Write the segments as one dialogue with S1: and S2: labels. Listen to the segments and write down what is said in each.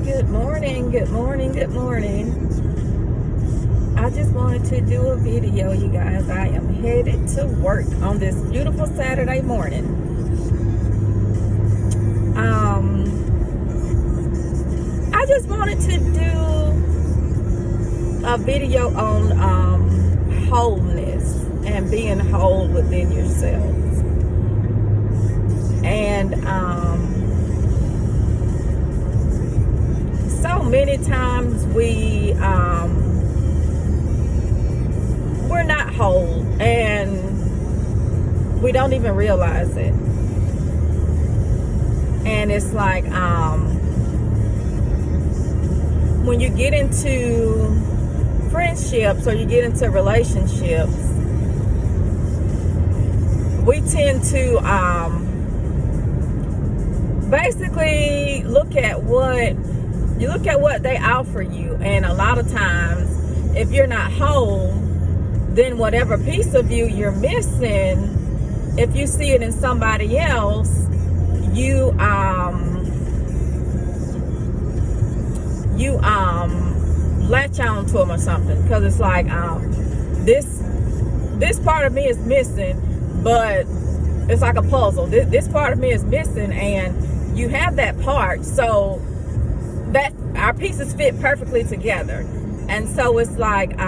S1: Good morning, good morning, good morning. I just wanted to do a video, you guys. I am headed to work on this beautiful Saturday morning. I just wanted to do a video on wholeness and being whole within yourselves. And so many times we're not whole and we don't even realize it. And it's like when you get into friendships or you get into relationships, we tend to basically look at what they offer you. And a lot of times, if you're not whole, then whatever piece of you you're missing, if you see it in somebody else, you latch on to them or something, because it's like this part of me is missing, but it's like a puzzle. This part of me is missing, and you have that part, so that our pieces fit perfectly together. And so it's like in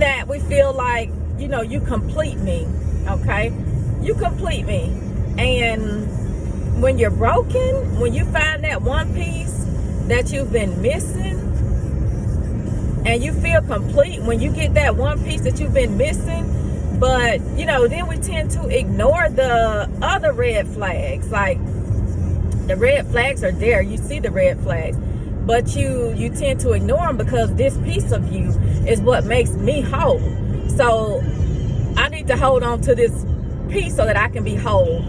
S1: that we feel like, you complete me, okay? You complete me. And when you're broken, when you find that one piece that you've been missing and you feel complete, when you get that one piece that you've been missing, but then we tend to ignore the other red flags. Like, the red flags are there, you see the red flags, but you tend to ignore them because this piece of you is what makes me whole. So I need to hold on to this piece so that I can be whole.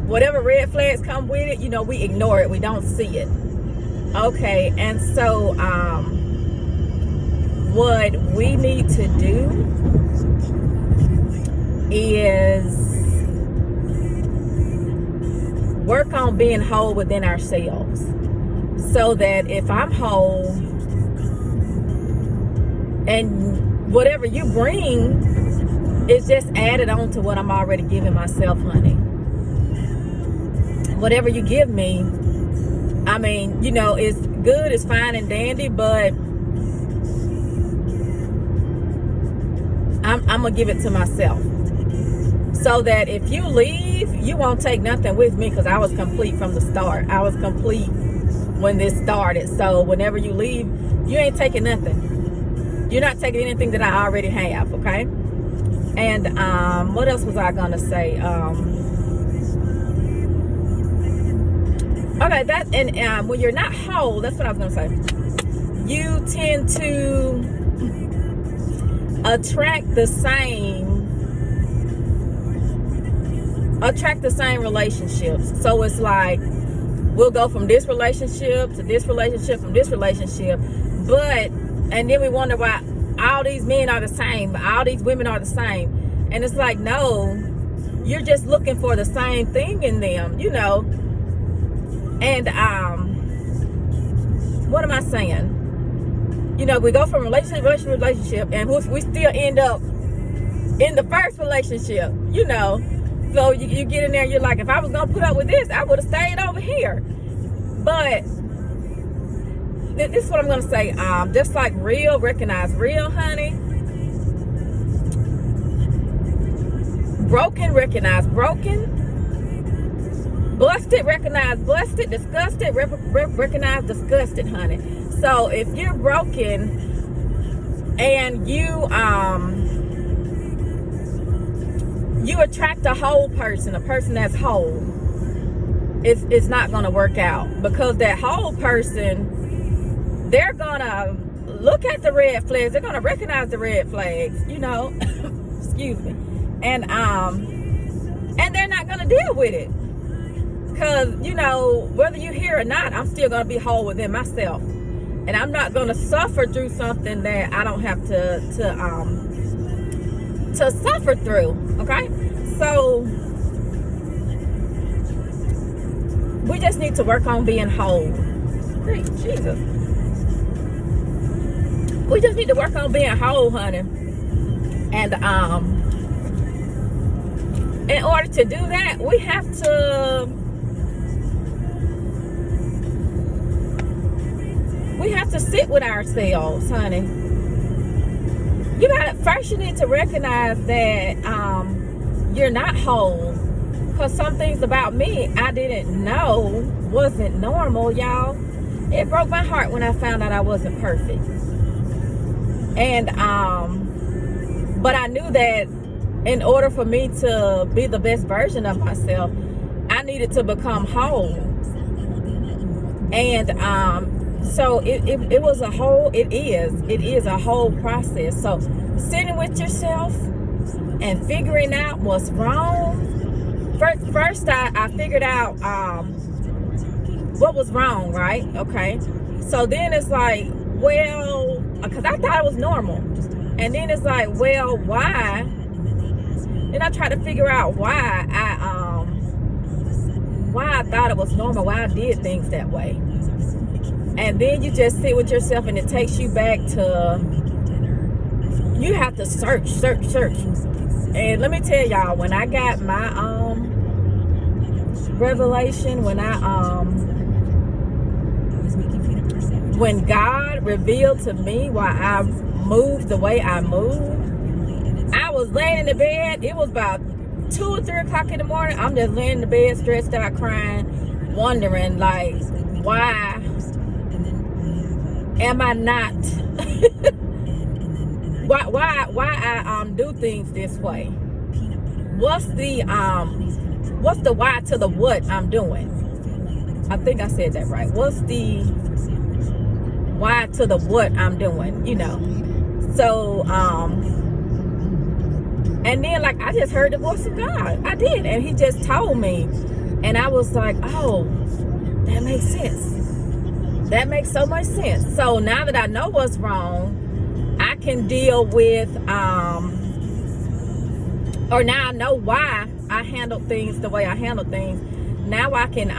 S1: Whatever red flags come with it, we ignore it, we don't see it. Okay, and so what we need to do is work on being whole within ourselves, so that if I'm whole and whatever you bring is just added on to what I'm already giving myself, honey. Whatever you give me, I mean, it's good, it's fine and dandy, but I'm gonna give it to myself, so that if you leave, you won't take nothing with me, because I was complete from the start. I was complete when this started. So whenever you leave, you ain't taking nothing. You're not taking anything that I already have, okay? And what else was I gonna say? Okay, when you're not whole, that's what I was gonna say. You tend to attract the same relationships. So it's like we'll go from this relationship to this relationship, from this relationship, and then we wonder why all these men are the same, all these women are the same. And it's like, no, you're just looking for the same thing in them, And what am I saying? We go from relationship, and we still end up in the first relationship, So you get in there, you're like, if I was gonna put up with this, I would have stayed over here. But this is what I'm gonna say. Just like real, recognize real, honey. Broken, recognize broken. Busted, recognize busted. Disgusted, recognize disgusted, honey. So if you're broken and you attract a whole person, a person that's whole, it's not going to work out, because that whole person, they're going to look at the red flags, they're going to recognize the red flags, excuse me, and they're not going to deal with it, because whether you hear or not, I'm still going to be whole within myself, and I'm not going to suffer through something that I don't have to suffer through. Okay, so We just need to work on being whole. Hey, Jesus. We just need to work on being whole, honey. And in order to do that, we have to sit with ourselves, honey. You need to recognize that you're not whole. Because some things about me I didn't know wasn't normal, y'all. It broke my heart when I found out I wasn't perfect. And but I knew that in order for me to be the best version of myself, I needed to become whole. And so it was a whole, it is a whole process. So sitting with yourself and figuring out what's wrong. First I figured out what was wrong, right? Okay. So then it's like, well, because I thought it was normal. And then it's like, well, why? Then I tried to figure out why I thought it was normal, why I did things that way. And then you just sit with yourself, and it takes you back to, you have to search. And let me tell y'all, when I got my revelation, when God revealed to me why I moved the way I moved, I was laying in the bed. It was about 2 or 3 o'clock in the morning. I'm just laying in the bed, stretched out, crying, wondering, like, why am I not why I do things this way? What's the why to the what I'm doing? I think I said that right. What's the why to the what I'm doing, you know? So and then, like, I just heard the voice of God. I did. And he just told me, and I was like, oh, that makes sense. That makes so much sense. So now that I know what's wrong, I can deal with or now I know why I handle things the way I handle things. Now I can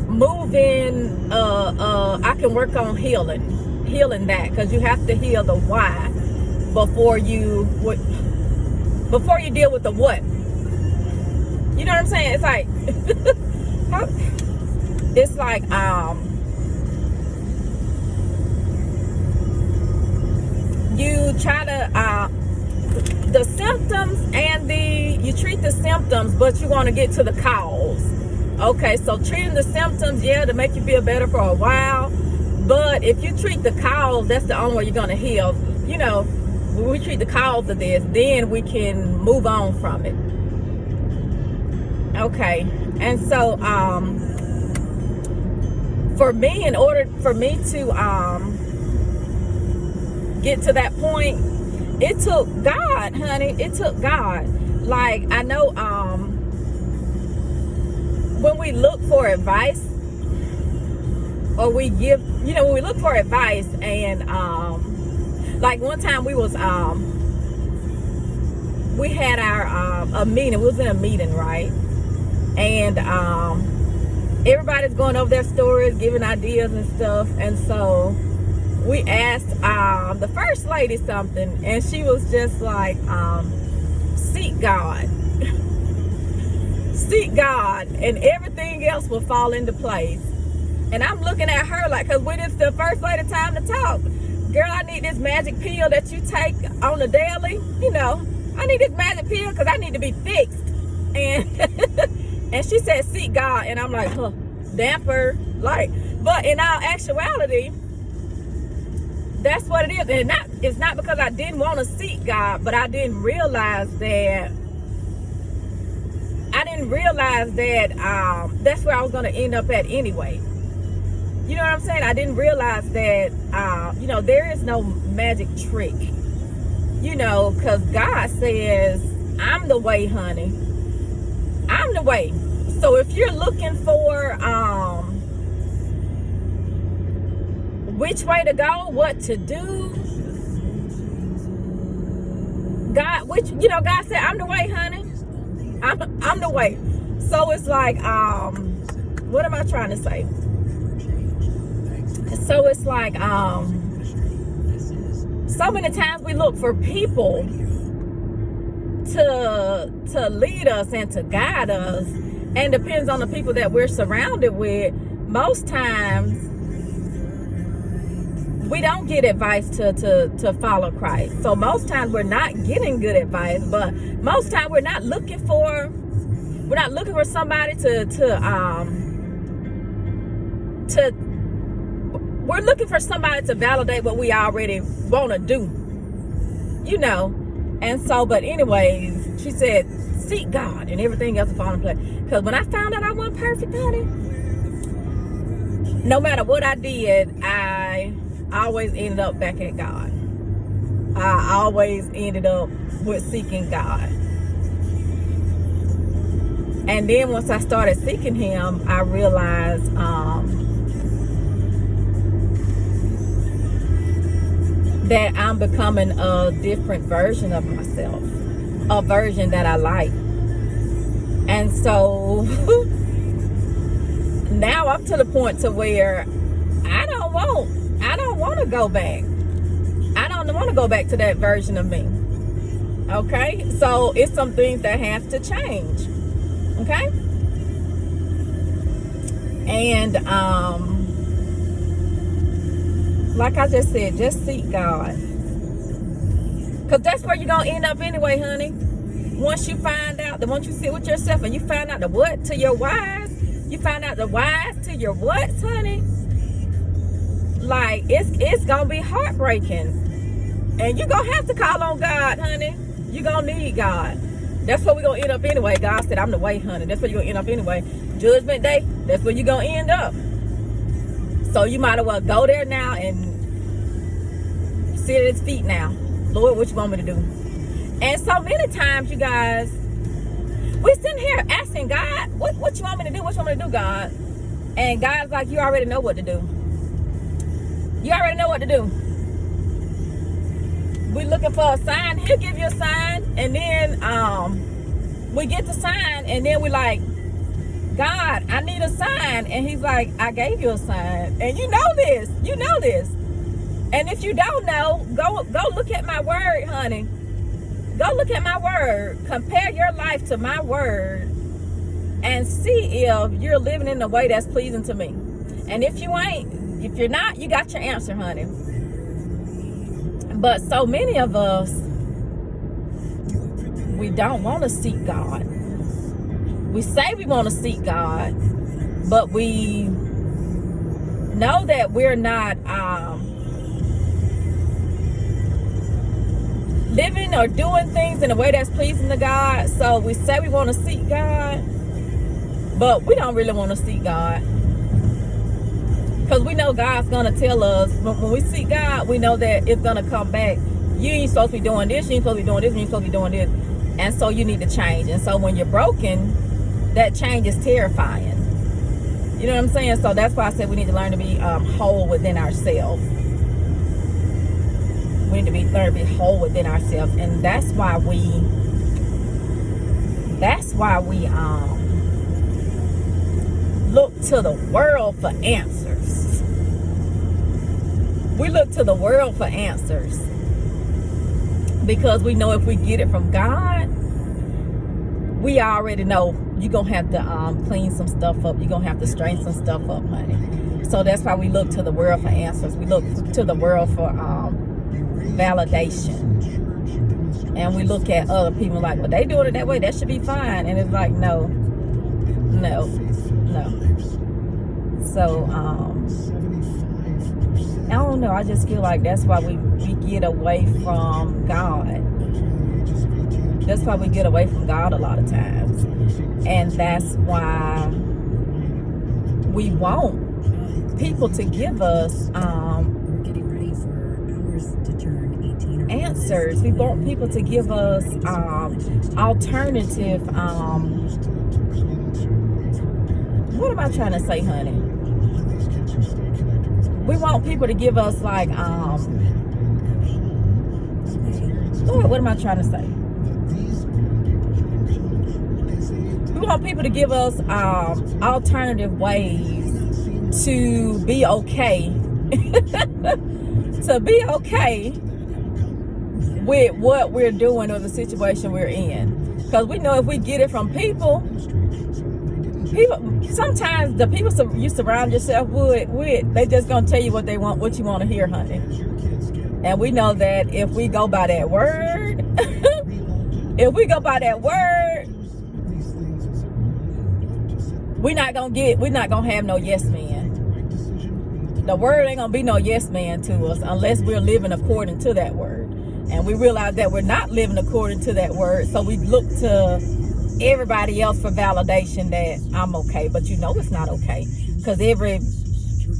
S1: move in, I can work on healing that, because you have to heal the why before you deal with the what. You know what I'm saying? It's like it's like you try to the symptoms and you treat the symptoms, but you want to get to the cause. Okay, so treating the symptoms, yeah, to make you feel better for a while, but if you treat the cause, that's the only way you're going to heal. You know, when we treat the cause of this, then we can move on from it. Okay, and so for me, in order for me to get to that point, it took God, honey. It took God. Like, I know when we look for advice, or we give, you know, when we look for advice, and like one time we had our a meeting. We was in a meeting, right? And everybody's going over their stories, giving ideas and stuff. And so we asked the first lady something, and she was just like, seek God. Seek God, and everything else will fall into place. And I'm looking at her like, because when it's the first lady time to talk, girl, I need this magic pill that you take on the daily. You know, I need this magic pill because I need to be fixed. And and she said, seek God. And I'm like, huh, damper. Like, but in all actuality, that's what it is. And it's not because I didn't want to seek God, but I didn't realize that that's where I was going to end up at anyway. You know what I'm saying? I didn't realize that, you know, there is no magic trick, you know, because God says, I'm the way, honey. I'm the way. So if you're looking for which way to go, what to do, God said, I'm the way, honey. I'm the way. So it's like, what am I trying to say? So it's like, so many times we look for people to lead us and to guide us, and depends on the people that we're surrounded with. Most times we don't get advice to follow Christ. So most times we're not getting good advice, but most times we're not looking for somebody we're looking for somebody to validate what we already want to do, you know. And so, but anyways, she said, seek God and everything else will fall in place. Because when I found out I wasn't perfect, honey, no matter what I did, I always ended up back at God. I always ended up with seeking God. And then once I started seeking him, I realized that I'm becoming a different version of myself, a version that I like. And so now I'm to the point to where I don't want to go back. I don't want to go back to that version of me. Okay? So it's some things that have to change. Okay? And like I just said, just seek God. Because that's where you're going to end up anyway, honey. Once you find out, once you sit with yourself and you find out the what to your whys, you find out the whys to your whats, honey. Like, it's going to be heartbreaking. And you're going to have to call on God, honey. You're going to need God. That's where we're going to end up anyway. God said, I'm the way, honey. That's where you're going to end up anyway. Judgment day, that's where you're going to end up. So you might as well go there now and sit at his feet now. Lord, what you want me to do? And so many times, you guys, we're sitting here asking God, what you want me to do? What you want me to do, God? And God's like, you already know what to do. You already know what to do. We're looking for a sign. He'll give you a sign. And then we get the sign. And then we're like, God, I need a sign. And he's like, I gave you a sign. And you know this. You know this. And if you don't know, go look at my word, honey. Go look at my word. Compare your life to my word and see if you're living in a way that's pleasing to me. And if you ain't, if you're not, you got your answer, honey. But so many of us, we don't want to seek God. We say we want to seek God, but we know that we're not living or doing things in a way that's pleasing to God. So we say we want to seek God, but we don't really want to seek God. Because we know God's going to tell us, when we seek God, we know that it's going to come back. You ain't supposed to be doing this, you ain't supposed to be doing this, you ain't supposed to be doing this. And so you need to change. And so when you're broken, that change is terrifying. You know what I'm saying? So that's why I said we need to learn to be whole within ourselves. We need to learn to be whole within ourselves. And that's why we look to the world for answers. We look to the world for answers because we know if we get it from God, we already know you're going to have to clean some stuff up. You're going to have to straighten some stuff up, honey. So that's why we look to the world for answers. We look to the world for validation. And we look at other people like, well, they doing it that way, that should be fine. And it's like, no. So, I don't know. I just feel like that's why we get away from God. That's why we get away from God a lot of times. And that's why we want people to give us answers. We want people to give us alternative what am I trying to say, honey? We want people to give us like Lord, what am I trying to say? We want people to give us alternative ways to be okay. To be okay with what we're doing or the situation we're in. Because we know if we get it from people, sometimes the people you surround yourself with, they just gonna tell you what they want, what you want to hear, honey. And we know that if we go by that word, we're not gonna have no yes man. The word ain't gonna be no yes man to us unless we're living according to that word. And we realize that we're not living according to that word, so we look to everybody else for validation that I'm okay. But it's not okay, because every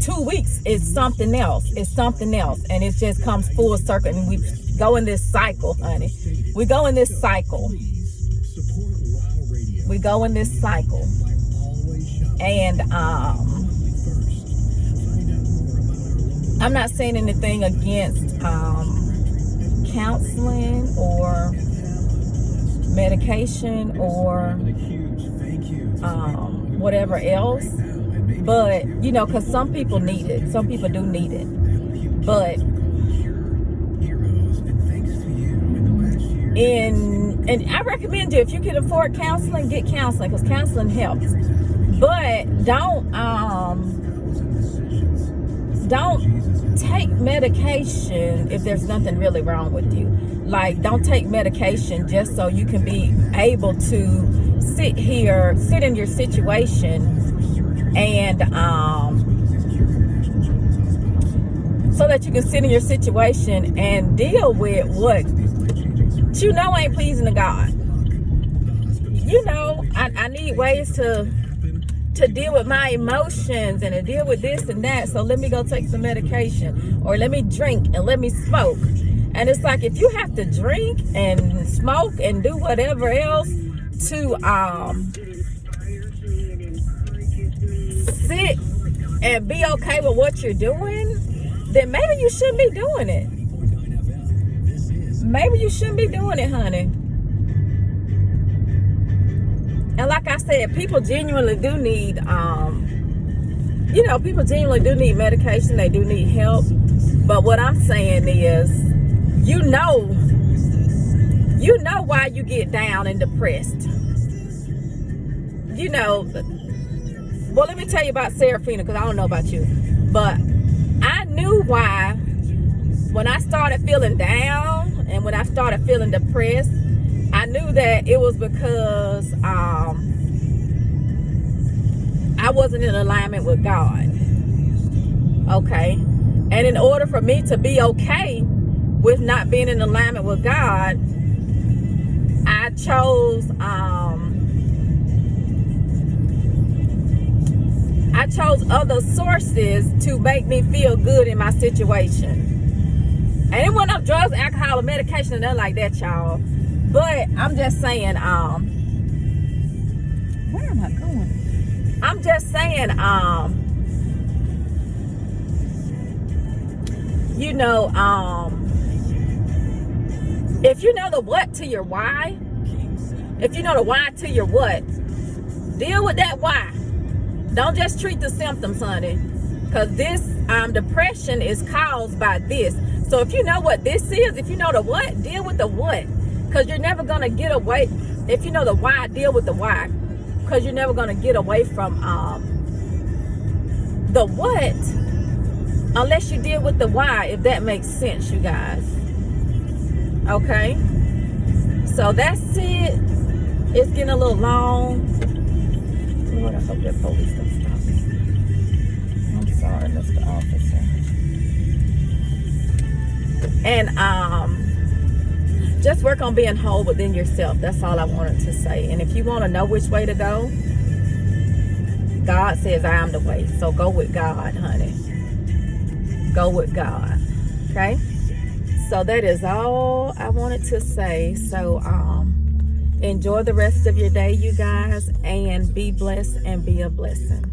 S1: 2 weeks is something else. It's something else, and it just comes full circle, and we go in this cycle, honey. We go in this cycle. And I'm not saying anything against counseling or medication or whatever else, but because some people need it. Some people do need it, but and I recommend you, if you can afford counseling, get counseling, because counseling helps. But don't take medication if there's nothing really wrong with you. Like, don't take medication just so you can be able to sit in your situation and so that you can sit in your situation and deal with what ain't pleasing to God. I need ways to deal with my emotions and to deal with this and that, so let me go take some medication, or let me drink and let me smoke. And it's like, if you have to drink and smoke and do whatever else to sit and be okay with what you're doing, then maybe you shouldn't be doing it. Maybe you shouldn't be doing it, honey. And like I said, people genuinely do need, people genuinely do need medication. They do need help. But what I'm saying is, you know why you get down and depressed. Well, let me tell you about Seraphina, because I don't know about you. But I knew why when I started feeling down and when I started feeling depressed. I knew that it was because I wasn't in alignment with God. Okay? And in order for me to be okay with not being in alignment with God, I chose other sources to make me feel good in my situation. And it wasn't up drugs, alcohol, or medication, and nothing like that, y'all. But I'm just saying, where am I going? I'm just saying, if you know the what to your why, if you know the why to your what, deal with that why. Don't just treat the symptoms, honey, because this depression is caused by this. So if you know what this is, if you know the what, deal with the what. Because you're never going to get away. If you know the why, deal with the why. Because you're never going to get away from the what unless you deal with the why, if that makes sense, you guys. Okay? So that's it. It's getting a little long. Lord, I hope that police don't stop me. I'm sorry, Mr. Officer. And just work on being whole within yourself. That's all I wanted to say. And if you want to know which way to go, God says I am the way. So go with God, honey. Go with God. Okay? So that is all I wanted to say. So enjoy the rest of your day, you guys, and be blessed and be a blessing.